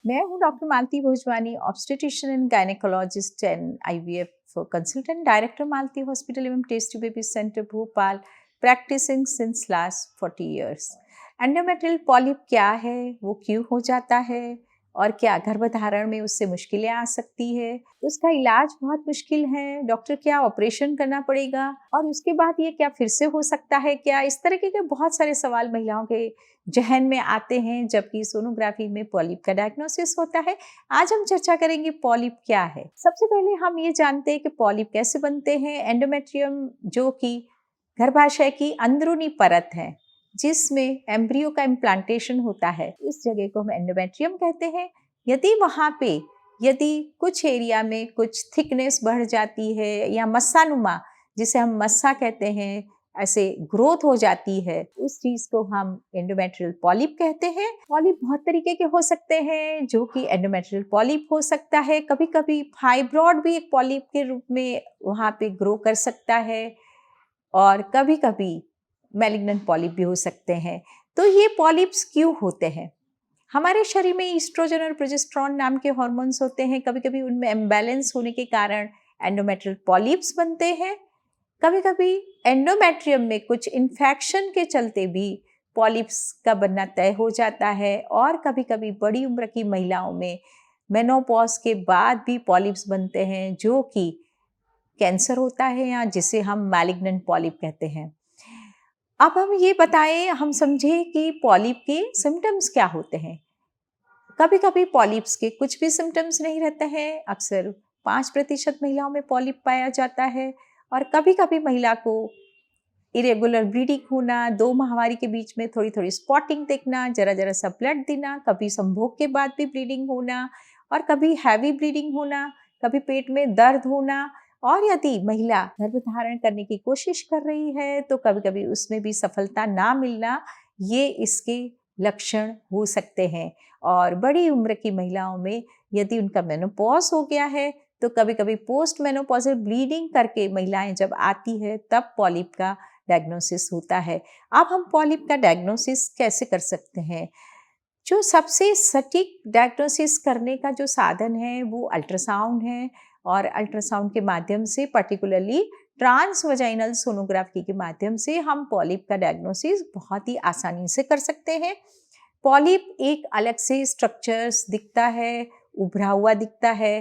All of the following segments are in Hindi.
मैं हूँ doctor Malti Bhojwani, obstetrician and gynaecologist and IVF consultant, director Malti hospital एवं testy baby centre Bhopal, practising since last 40 years. Endometrial polyp क्या है, वो क्यों हो जाता है और क्या गर्भधारण में उससे मुश्किलें आ सकती है, उसका इलाज बहुत मुश्किल है, डॉक्टर क्या ऑपरेशन करना पड़ेगा और उसके बाद ये क्या फिर से हो सकता है क्या, इस तरीके के बहुत सारे सवाल महिलाओं के जहन में आते हैं जबकि सोनोग्राफी में पॉलिप का डायग्नोसिस होता है। आज हम चर्चा करेंगे पॉलिप क्या है। सबसे पहले हम ये जानते हैं कि पॉलिप कैसे बनते हैं। एंडोमेट्रियम जो कि गर्भाशय की अंदरूनी परत है जिसमें एम्ब्रियो का इम्प्लांटेशन होता है, इस जगह को हम एंडोमेट्रियम कहते हैं। यदि कुछ एरिया में कुछ थिकनेस बढ़ जाती है या मस्सानुमा, जिसे हम मस्सा कहते हैं, ऐसे ग्रोथ हो जाती है, उस चीज को हम एंडोमेट्रियल पॉलिप कहते हैं। पॉलिप बहुत तरीके के हो सकते हैं, जो कि एंडोमेट्रियल पॉलिप हो सकता है। कभी कभी फाइब्रॉइड भी एक पॉलिप के रूप में वहां पे ग्रो कर सकता है और कभी कभी मैलिग्नेंट पॉलिप भी हो सकते हैं। तो ये पॉलिप्स क्यों होते हैं? हमारे शरीर में ईस्ट्रोजन और प्रोजेस्टेरॉन नाम के हार्मोन्स होते हैं, कभी कभी उनमें इम्बैलेंस होने के कारण एंडोमेट्रियल पॉलिप्स बनते हैं। कभी कभी एंडोमेट्रियम में कुछ इन्फेक्शन के चलते भी पॉलिप्स का बनना तय हो जाता है और कभी कभी बड़ी उम्र की महिलाओं में मेनोपॉज के बाद भी पॉलिप्स बनते हैं, जो कि कैंसर होता है या जिसे हम मैलिग्नेंट पॉलिप कहते हैं। अब हम ये बताएं, हम समझें कि पॉलिप के सिम्टम्स क्या होते हैं। कभी कभी पॉलिप्स के कुछ भी सिम्टम्स नहीं रहते हैं, अक्सर 5% महिलाओं में पॉलिप पाया जाता है और कभी कभी महिला को इरेगुलर ब्लीडिंग होना, 2 माहवारी के बीच में थोड़ी थोड़ी स्पॉटिंग दिखना, जरा जरा सा ब्लड देना, कभी संभोग के बाद भी ब्लीडिंग होना और कभी हैवी ब्लीडिंग होना, कभी पेट में दर्द होना। और यदि महिला गर्भधारण करने की कोशिश कर रही है तो कभी कभी उसमें भी सफलता ना मिलना, ये इसके लक्षण हो सकते हैं। और बड़ी उम्र की महिलाओं में यदि उनका मेनोपॉज हो गया है तो कभी कभी पोस्ट मेनोपॉजल ब्लीडिंग करके महिलाएं जब आती है तब पॉलिप का डायग्नोसिस होता है। अब हम पॉलिप का डायग्नोसिस कैसे कर सकते हैं? जो सबसे सटीक डायग्नोसिस करने का जो साधन है वो अल्ट्रासाउंड है और अल्ट्रासाउंड के माध्यम से, पर्टिकुलरली ट्रांसवजाइनल सोनोग्राफी के माध्यम से, हम पॉलिप का डायग्नोसिस बहुत ही आसानी से कर सकते हैं। पॉलिप एक अलग से स्ट्रक्चर्स दिखता है, उभरा हुआ दिखता है।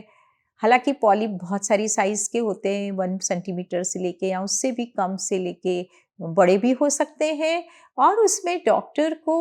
हालांकि पॉलिप बहुत सारी साइज के होते हैं, 1 सेंटीमीटर से लेके या उससे भी कम से लेके बड़े भी हो सकते हैं और उसमें डॉक्टर को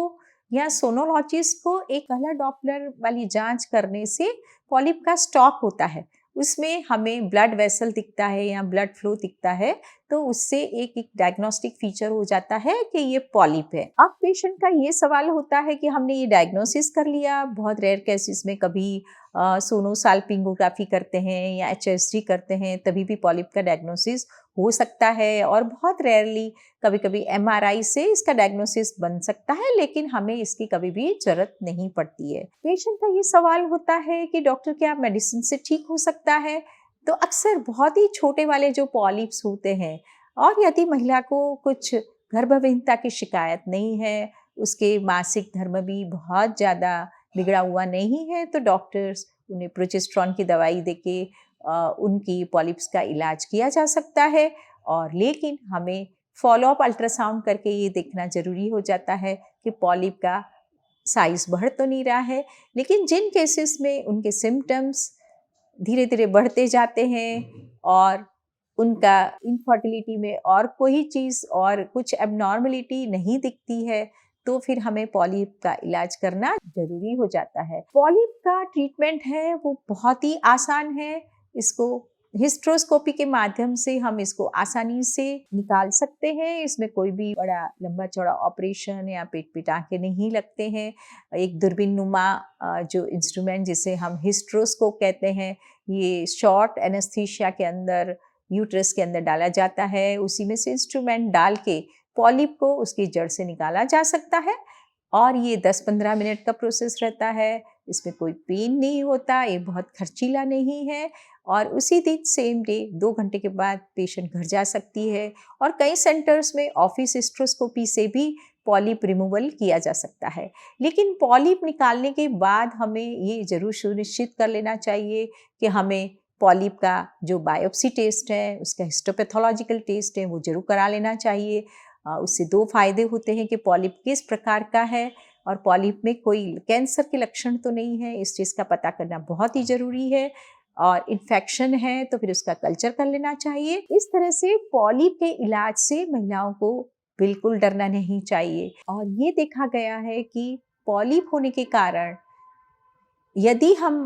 या सोनोलॉजिस्ट को एक कलर डॉपलर वाली जांच करने से पॉलिप का स्टॉक होता है, उसमें हमें ब्लड वेसल दिखता है या ब्लड फ्लो दिखता है, तो उससे एक डायग्नोस्टिक फीचर हो जाता है कि ये पॉलिप है। अब पेशेंट का ये सवाल होता है कि हमने ये डायग्नोसिस कर लिया, बहुत रेयर केसेस में कभी सोनोसाल्पिंगोग्राफी करते हैं या एचएसडी करते हैं तभी भी पॉलिप का डायग्नोसिस हो सकता है और बहुत रेयरली कभी कभी एमआरआई से इसका डायग्नोसिस बन सकता है, लेकिन हमें इसकी कभी भी जरूरत नहीं पड़ती है। पेशेंट का ये सवाल होता है कि डॉक्टर क्या मेडिसिन से ठीक हो सकता है? तो अक्सर बहुत ही छोटे वाले जो पॉलिप्स होते हैं और यदि महिला को कुछ गर्भविहीनता की शिकायत नहीं है, उसके मासिक धर्म भी बहुत ज़्यादा बिगड़ा हुआ नहीं है, तो डॉक्टर्स उन्हें प्रोजेस्टेरॉन की दवाई देके उनकी पॉलिप्स का इलाज किया जा सकता है। और लेकिन हमें फॉलोअप अल्ट्रासाउंड करके ये देखना ज़रूरी हो जाता है कि पॉलिप का साइज बढ़ तो नहीं रहा है। लेकिन जिन केसेस में उनके सिम्टम्स धीरे धीरे बढ़ते जाते हैं और उनका इनफर्टिलिटी में और कोई चीज़ और कुछ एबनॉर्मलिटी नहीं दिखती है, तो फिर हमें पॉलिप का इलाज करना ज़रूरी हो जाता है। पॉलिप का ट्रीटमेंट है वो बहुत ही आसान है। इसको हिस्ट्रोस्कोपी के माध्यम से हम इसको आसानी से निकाल सकते हैं। इसमें कोई भी बड़ा लंबा चौड़ा ऑपरेशन या पेट पे टाँके नहीं लगते हैं। एक दूरबीन नुमा जो इंस्ट्रूमेंट जिसे हम हिस्ट्रोस्कोप कहते हैं, ये शॉर्ट एनेस्थीसिया के अंदर यूट्रस के अंदर डाला जाता है। उसी में से इंस्ट्रूमेंट डाल के पॉलिप को उसकी जड़ से निकाला जा सकता है और ये 10-15 मिनट का प्रोसेस रहता है। इसमें कोई पेन नहीं होता, ये बहुत खर्चीला नहीं है और उसी दिन सेम डे 2 घंटे के बाद पेशेंट घर जा सकती है। और कई सेंटर्स में ऑफिस हिस्ट्रोस्कोपी से भी पॉलिप रिमूवल किया जा सकता है। लेकिन पॉलिप निकालने के बाद हमें ये ज़रूर सुनिश्चित कर लेना चाहिए कि हमें पॉलिप का जो बायोप्सी टेस्ट है, उसका हिस्टोपैथोलॉजिकल टेस्ट है, वो ज़रूर करा लेना चाहिए। उससे 2 फ़ायदे होते हैं कि पॉलिप किस प्रकार का है और पॉलिप में कोई कैंसर के लक्षण तो नहीं है, इस चीज़ का पता करना बहुत ही ज़रूरी है। और इन्फेक्शन है तो फिर उसका कल्चर कर लेना चाहिए। इस तरह से पॉलिप के इलाज से महिलाओं को बिल्कुल डरना नहीं चाहिए। और ये देखा गया है कि पॉलिप होने के कारण यदि हम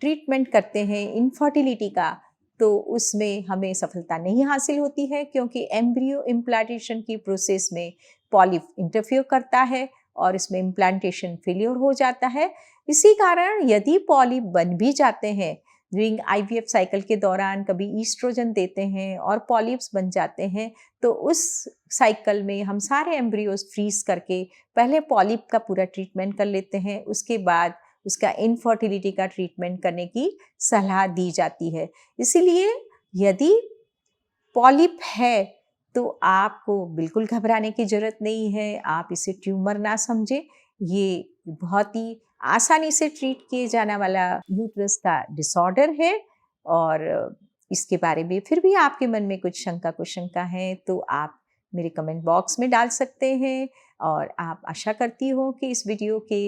ट्रीटमेंट करते हैं इनफर्टिलिटी का, तो उसमें हमें सफलता नहीं हासिल होती है, क्योंकि एम्ब्रियो इम्प्लांटेशन की प्रोसेस में पॉलिप इंटरफियर करता है और इसमें इम्प्लांटेशन फेलियर हो जाता है। इसी कारण यदि पॉलिप बन भी जाते हैं ड्यूरिंग आईवीएफ साइकिल के दौरान, कभी ईस्ट्रोजन देते हैं और पॉलिप्स बन जाते हैं, तो उस साइकिल में हम सारे एम्ब्रियोज फ्रीज करके पहले पॉलिप का पूरा ट्रीटमेंट कर लेते हैं, उसके बाद उसका इनफर्टिलिटी का ट्रीटमेंट करने की सलाह दी जाती है। इसीलिए यदि पॉलिप है तो आपको बिल्कुल घबराने की ज़रूरत नहीं है, आप इसे ट्यूमर ना समझें। ये बहुत ही आसानी से ट्रीट किए जाने वाला यूट्रस का डिसऑर्डर है। और इसके बारे में फिर भी आपके मन में कुछ शंका कुशंका है तो आप मेरे कमेंट बॉक्स में डाल सकते हैं। और आप आशा करती हूँ कि इस वीडियो के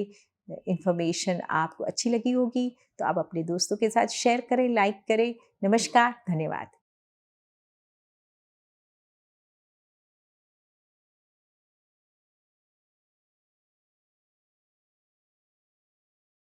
इन्फॉर्मेशन आपको अच्छी लगी होगी, तो आप अपने दोस्तों के साथ शेयर करें, लाइक करें। नमस्कार, धन्यवाद।